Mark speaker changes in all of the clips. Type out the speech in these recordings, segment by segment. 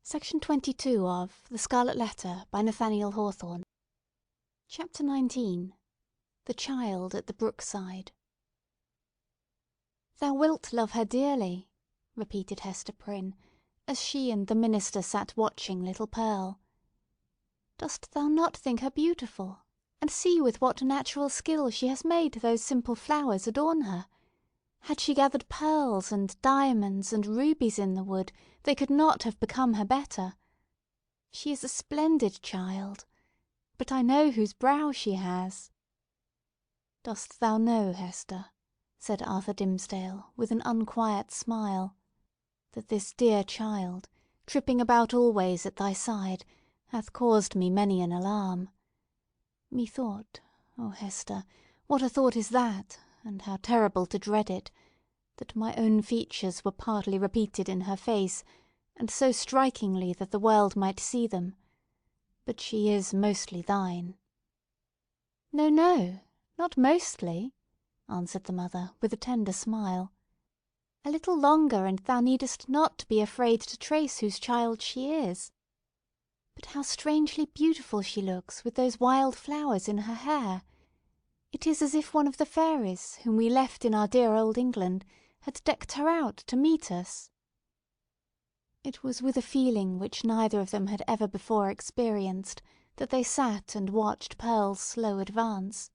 Speaker 1: Section 22 of The Scarlet Letter by Nathaniel Hawthorne. Chapter 19. The Child at the Brookside. "Thou wilt love her dearly," repeated Hester Prynne, as she and the minister sat watching little Pearl. "Dost thou not think her beautiful? And see with what natural skill she has made those simple flowers adorn her. Had she gathered pearls and diamonds and rubies in the wood, they could not have become her better. She is a splendid child. But I know whose brow she has." "Dost thou know, Hester," said Arthur Dimmesdale, with an unquiet smile, "that this dear child, tripping about always at thy side, hath caused me many an alarm? Methought, oh Hester, what a thought is that, and how terrible to dread it, that my own features were partly repeated in her face, and so strikingly that the world might see them. But she is mostly thine." "No, no, not mostly," answered the mother, with a tender smile. "A little longer, and thou needest not to be afraid to trace whose child she is. But how strangely beautiful she looks with those wild flowers in her hair! It is as if one of the fairies, whom we left in our dear old England, had decked her out to meet us." It was with a feeling which neither of them had ever before experienced that they sat and watched Pearl's slow advance.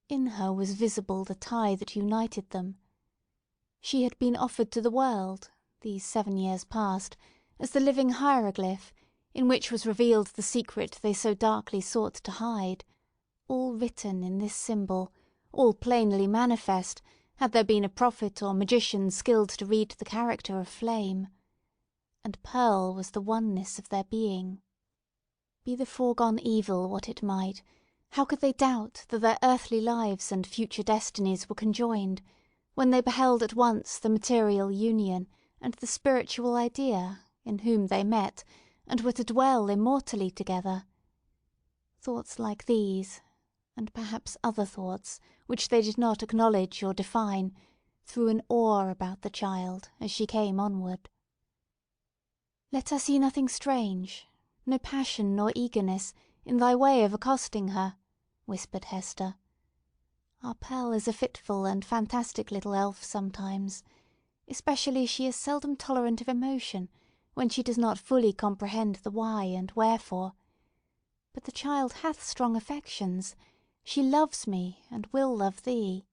Speaker 1: In her was visible the tie that united them. She had been offered to the world, these 7 years past, as the living hieroglyph, in which was revealed the secret they so darkly sought to hide, all written in this symbol, all plainly manifest, had there been a prophet or magician skilled to read the character of flame. And Pearl was the oneness of their being. Be the foregone evil what it might, how could they doubt that their earthly lives and future destinies were conjoined, when they beheld at once the material union and the spiritual idea, in whom they met, and were to dwell immortally together? Thoughts like these, and perhaps other thoughts, which they did not acknowledge or define, threw an awe about the child as she came onward. "Let her see nothing strange, no passion nor eagerness, in thy way of accosting her," whispered Hester. "Our Pearl is a fitful and fantastic little elf sometimes; especially she is seldom tolerant of emotion, when she does not fully comprehend the why and wherefore. But the child hath strong affections. She loves me, and will love thee."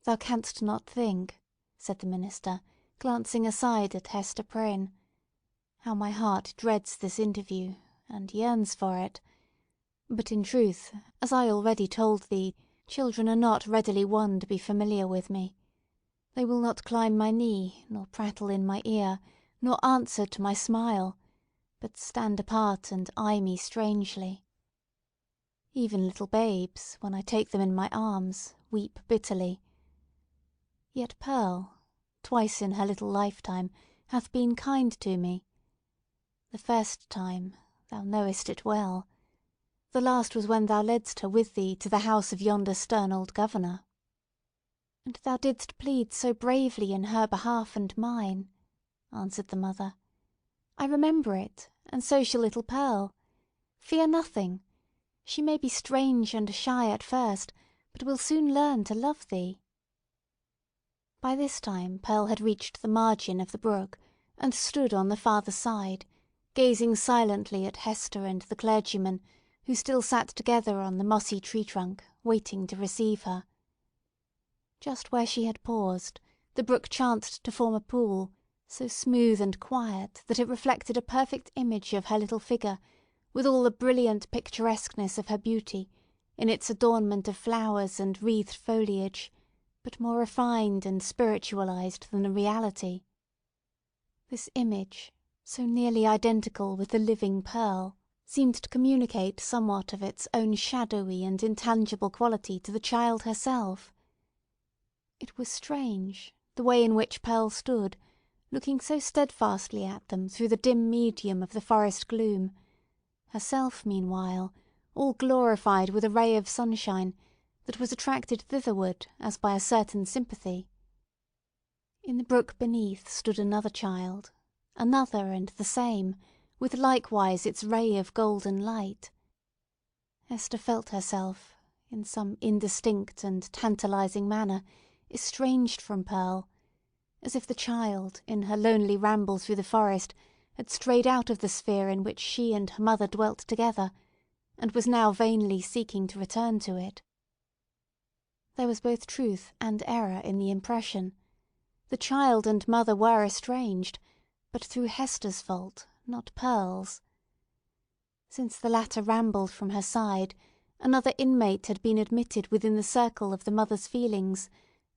Speaker 1: "Thou canst not think," said the minister, glancing aside at Hester Prynne, "how my heart dreads this interview, and yearns for it. But in truth, as I already told thee, children are not readily won to be familiar with me. They will not climb my knee, nor prattle in my ear, nor answer to my smile, but stand apart and eye me strangely. Even little babes, when I take them in my arms, weep bitterly. Yet Pearl, twice in her little lifetime, hath been kind to me. The first time, thou knowest it well. The last was when thou ledst her with thee to the house of yonder stern old governor. And thou didst plead so bravely in her behalf and mine," answered the mother. "I remember it, and so shall little Pearl. Fear nothing. She may be strange and shy at first, but will soon learn to love thee." By this time Pearl had reached the margin of the brook, and stood on the farther side, gazing silently at Hester and the clergyman, who still sat together on the mossy tree trunk, waiting to receive her. Just where she had paused, the brook chanced to form a pool, so smooth and quiet that it reflected a perfect image of her little figure, with all the brilliant picturesqueness of her beauty, in its adornment of flowers and wreathed foliage, but more refined and spiritualized than the reality. This image, so nearly identical with the living Pearl, seemed to communicate somewhat of its own shadowy and intangible quality to the child herself. It was strange, the way in which Pearl stood, looking so steadfastly at them through the dim medium of the forest gloom, herself, meanwhile, all glorified with a ray of sunshine that was attracted thitherward as by a certain sympathy. In the brook beneath stood another child, another and the same, with likewise its ray of golden light. Hester felt herself, in some indistinct and tantalizing manner, estranged from Pearl, as if the child, in her lonely ramble through the forest, had strayed out of the sphere in which she and her mother dwelt together, and was now vainly seeking to return to it. There was both truth and error in the impression. The child and mother were estranged, but through Hester's fault, not Pearl's. Since the latter rambled from her side, another inmate had been admitted within the circle of the mother's feelings,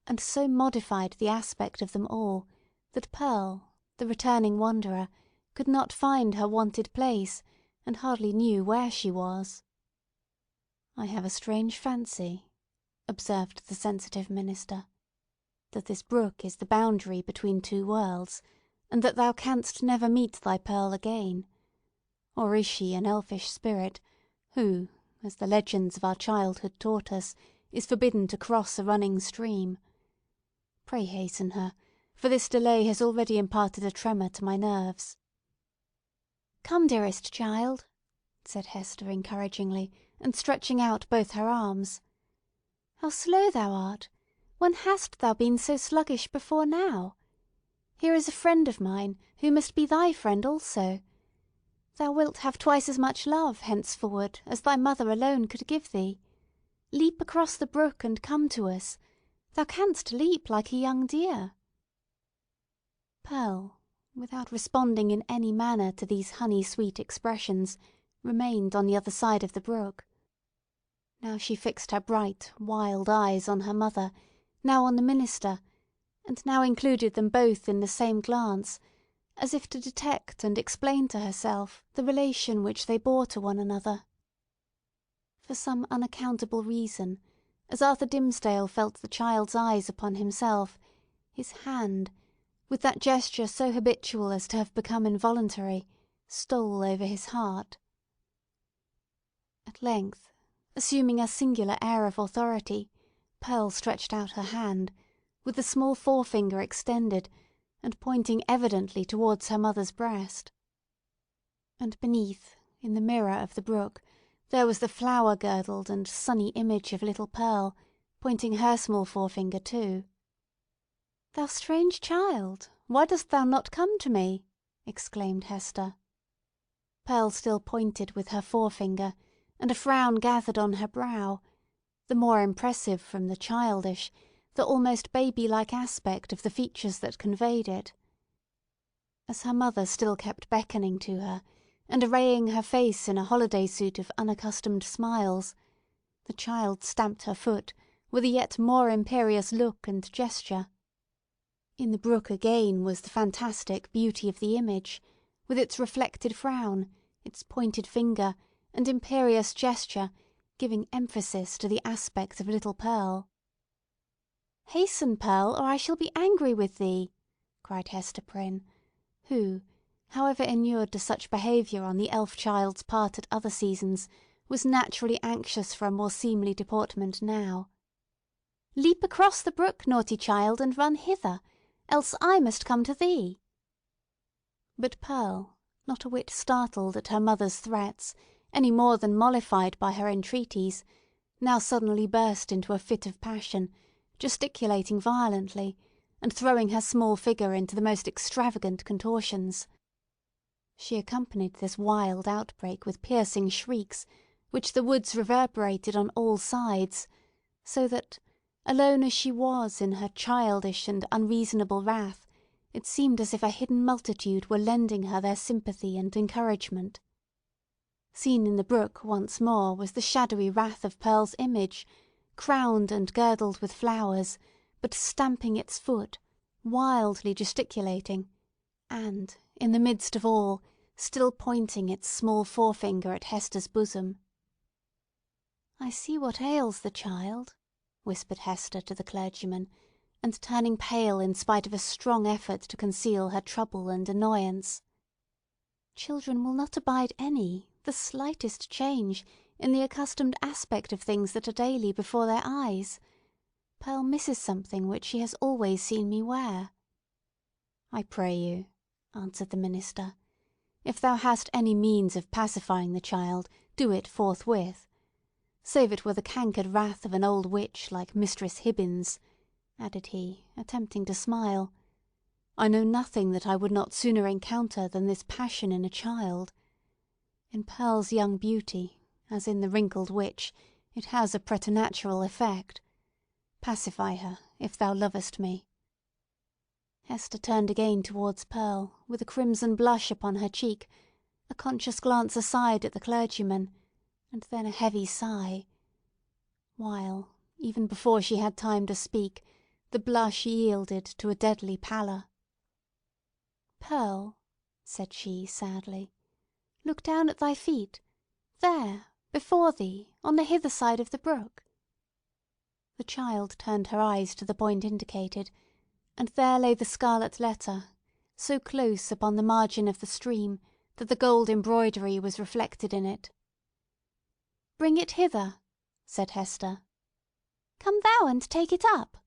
Speaker 1: and so modified the aspect of them all, that Pearl, the returning wanderer, could not find her wonted place, and hardly knew where she was. "I have a strange fancy," observed the sensitive minister, "that this brook is the boundary between two worlds, and that thou canst never meet thy Pearl again. Or is she an elfish spirit, who, as the legends of our childhood taught us, is forbidden to cross a running stream? Pray hasten her, for this delay has already imparted a tremor to my nerves." "Come, dearest child," said Hester encouragingly, and stretching out both her arms. "How slow thou art! When hast thou been so sluggish before now? Here is a friend of mine, who must be thy friend also. Thou wilt have twice as much love, henceforward, as thy mother alone could give thee. Leap across the brook and come to us. Thou canst leap like a young deer." Pearl, without responding in any manner to these honey-sweet expressions, remained on the other side of the brook. Now she fixed her bright, wild eyes on her mother, now on the minister, and now included them both in the same glance, as if to detect and explain to herself the relation which they bore to one another. For some unaccountable reason, as Arthur Dimmesdale felt the child's eyes upon himself, his hand, with that gesture so habitual as to have become involuntary, stole over his heart. At length, assuming a singular air of authority, Pearl stretched out her hand, with the small forefinger extended, and pointing evidently towards her mother's breast. And beneath, in the mirror of the brook, there was the flower-girdled and sunny image of little Pearl, pointing her small forefinger too. "Thou strange child, why dost thou not come to me?" exclaimed Hester. Pearl still pointed with her forefinger, and a frown gathered on her brow, the more impressive from the childish, the almost baby-like aspect of the features that conveyed it. As her mother still kept beckoning to her, and arraying her face in a holiday suit of unaccustomed smiles, the child stamped her foot with a yet more imperious look and gesture. In the brook again was the fantastic beauty of the image, with its reflected frown, its pointed finger, and imperious gesture, giving emphasis to the aspect of little Pearl. "Hasten, Pearl, or I shall be angry with thee!" cried Hester Prynne, who, however inured to such behaviour on the elf child's part at other seasons, was naturally anxious for a more seemly deportment now. "Leap across the brook, naughty child, and run hither, else I must come to thee." But Pearl, not a whit startled at her mother's threats, any more than mollified by her entreaties, now suddenly burst into a fit of passion, gesticulating violently, and throwing her small figure into the most extravagant contortions. She accompanied this wild outbreak with piercing shrieks, which the woods reverberated on all sides, so that, alone as she was in her childish and unreasonable wrath, it seemed as if a hidden multitude were lending her their sympathy and encouragement. Seen in the brook once more was the shadowy wrath of Pearl's image, crowned and girdled with flowers, but stamping its foot, wildly gesticulating, and, in the midst of all, still pointing its small forefinger at Hester's bosom. "I see what ails the child," whispered Hester to the clergyman, and turning pale in spite of a strong effort to conceal her trouble and annoyance. "Children will not abide the slightest change in the accustomed aspect of things that are daily before their eyes. Pearl misses something which she has always seen me wear." "I pray you," answered the minister. "If thou hast any means of pacifying the child, do it forthwith. Save it were the cankered wrath of an old witch like Mistress Hibbins," added he, attempting to smile. "I know nothing that I would not sooner encounter than this passion in a child. In Pearl's young beauty, as in the wrinkled witch, it has a preternatural effect. Pacify her, if thou lovest me." Hester turned again towards Pearl, with a crimson blush upon her cheek, a conscious glance aside at the clergyman, and then a heavy sigh, while, even before she had time to speak, the blush yielded to a deadly pallor. "Pearl," said she sadly, "look down at thy feet, there, before thee, on the hither side of the brook." The child turned her eyes to the point indicated, and there lay the scarlet letter, so close upon the margin of the stream that the gold embroidery was reflected in it. "Bring it hither," said Hester. "Come thou and take it up,"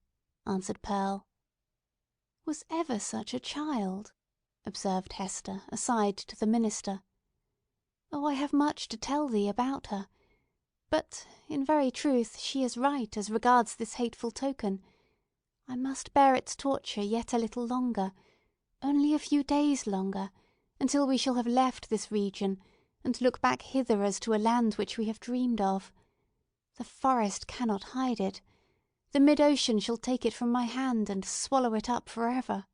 Speaker 1: answered Pearl. "Was ever such a child?" observed Hester, aside to the minister. "Oh, I have much to tell thee about her. But, in very truth, she is right as regards this hateful token. I must bear its torture yet a little longer, only a few days longer, until we shall have left this region, and look back hither as to a land which we have dreamed of. The forest cannot hide it. The mid-ocean shall take it from my hand, and swallow it up for ever."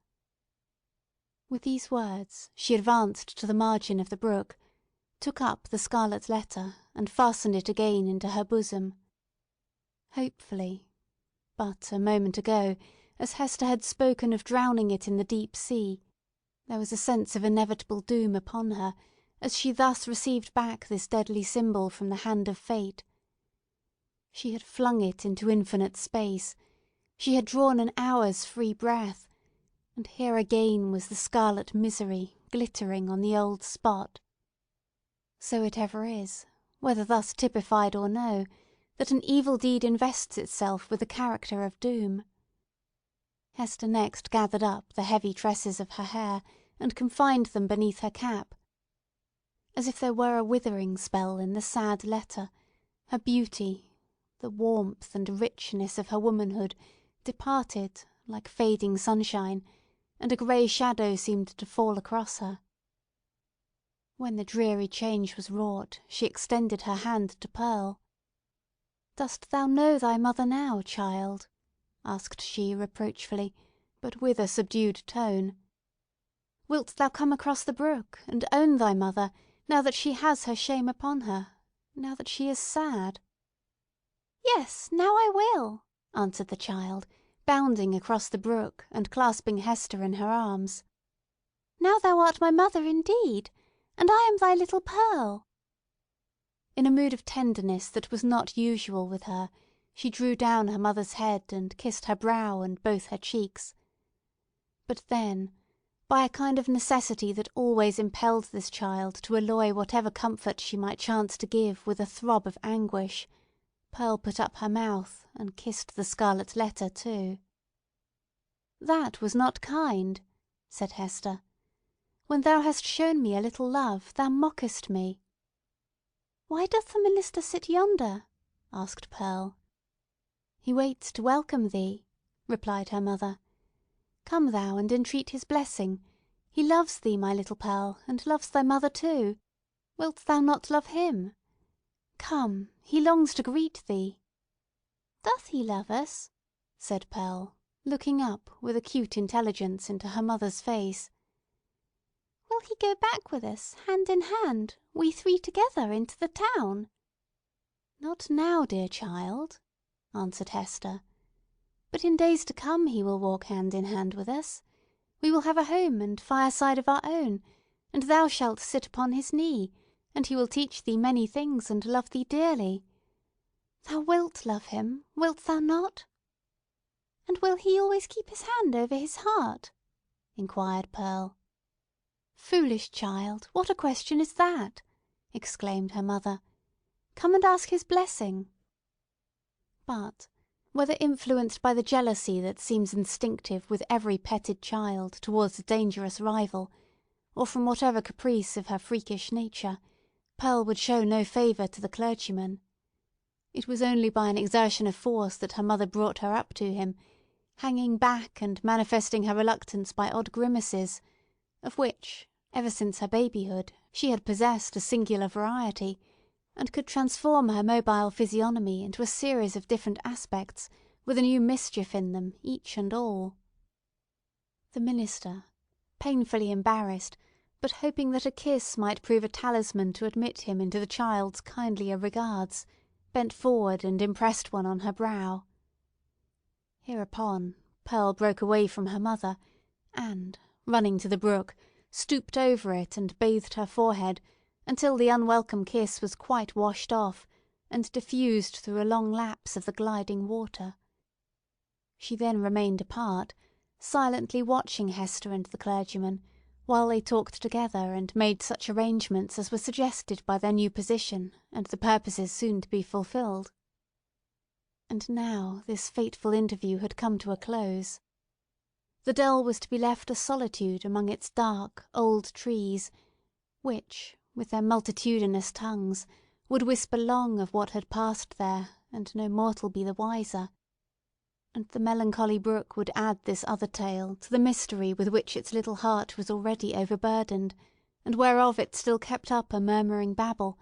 Speaker 1: With these words, she advanced to the margin of the brook, took up the scarlet letter, and fastened it again into her bosom. Hopefully, but a moment ago, as Hester had spoken of drowning it in the deep sea, there was a sense of inevitable doom upon her, as she thus received back this deadly symbol from the hand of fate. She had flung it into infinite space, she had drawn an hour's free breath, and here again was the scarlet misery glittering on the old spot. So it ever is, whether thus typified or no, that an evil deed invests itself with the character of doom. Hester next gathered up the heavy tresses of her hair, and confined them beneath her cap. As if there were a withering spell in the sad letter, her beauty, the warmth and richness of her womanhood, departed like fading sunshine, and a grey shadow seemed to fall across her. When the dreary change was wrought, she extended her hand to Pearl. "Dost thou know thy mother now, child?" asked she reproachfully, but with a subdued tone. "Wilt thou come across the brook, and own thy mother, now that she has her shame upon her, now that she is sad?" "Yes, now I will," answered the child, bounding across the brook, and clasping Hester in her arms. "Now thou art my mother indeed, and I am thy little Pearl." In a mood of tenderness that was not usual with her, she drew down her mother's head, and kissed her brow and both her cheeks. But then, by a kind of necessity that always impelled this child to alloy whatever comfort she might chance to give with a throb of anguish, Pearl put up her mouth, and kissed the scarlet letter too. "That was not kind," said Hester. "When thou hast shown me a little love, thou mockest me." "Why doth the minister sit yonder?" asked Pearl. "He waits to welcome thee," replied her mother. "Come thou and entreat his blessing. He loves thee, my little Pearl, and loves thy mother too. Wilt thou not love him? Come, he longs to greet thee." "Doth he love us?" said Pearl, looking up with acute intelligence into her mother's face. "Will he go back with us, hand in hand, we three together, into the town?" "Not now, dear child," answered Hester. "But in days to come he will walk hand in hand with us. We will have a home and fireside of our own, and thou shalt sit upon his knee, and he will teach thee many things, and love thee dearly. Thou wilt love him, wilt thou not?" "And will he always keep his hand over his heart?" inquired Pearl. "Foolish child, what a question is that?" exclaimed her mother. "Come and ask his blessing." But, whether influenced by the jealousy that seems instinctive with every petted child towards a dangerous rival, or from whatever caprice of her freakish nature, Pearl would show no favour to the clergyman. It was only by an exertion of force that her mother brought her up to him, hanging back and manifesting her reluctance by odd grimaces, of which, ever since her babyhood, she had possessed a singular variety, and could transform her mobile physiognomy into a series of different aspects, with a new mischief in them, each and all. The minister, painfully embarrassed, but hoping that a kiss might prove a talisman to admit him into the child's kindlier regards, bent forward and impressed one on her brow. Hereupon, Pearl broke away from her mother, and, running to the brook, stooped over it and bathed her forehead until the unwelcome kiss was quite washed off and diffused through a long lapse of the gliding water. She then remained apart, silently watching Hester and the clergyman, while they talked together and made such arrangements as were suggested by their new position and the purposes soon to be fulfilled. And now this fateful interview had come to a close. The dell was to be left a solitude among its dark, old trees, which, with their multitudinous tongues, would whisper long of what had passed there, and no mortal be the wiser. And the melancholy brook would add this other tale to the mystery with which its little heart was already overburdened, and whereof it still kept up a murmuring babble,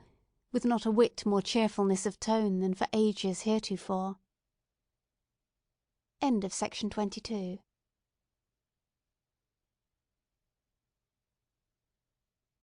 Speaker 1: with not a whit more cheerfulness of tone than for ages heretofore. Section 22.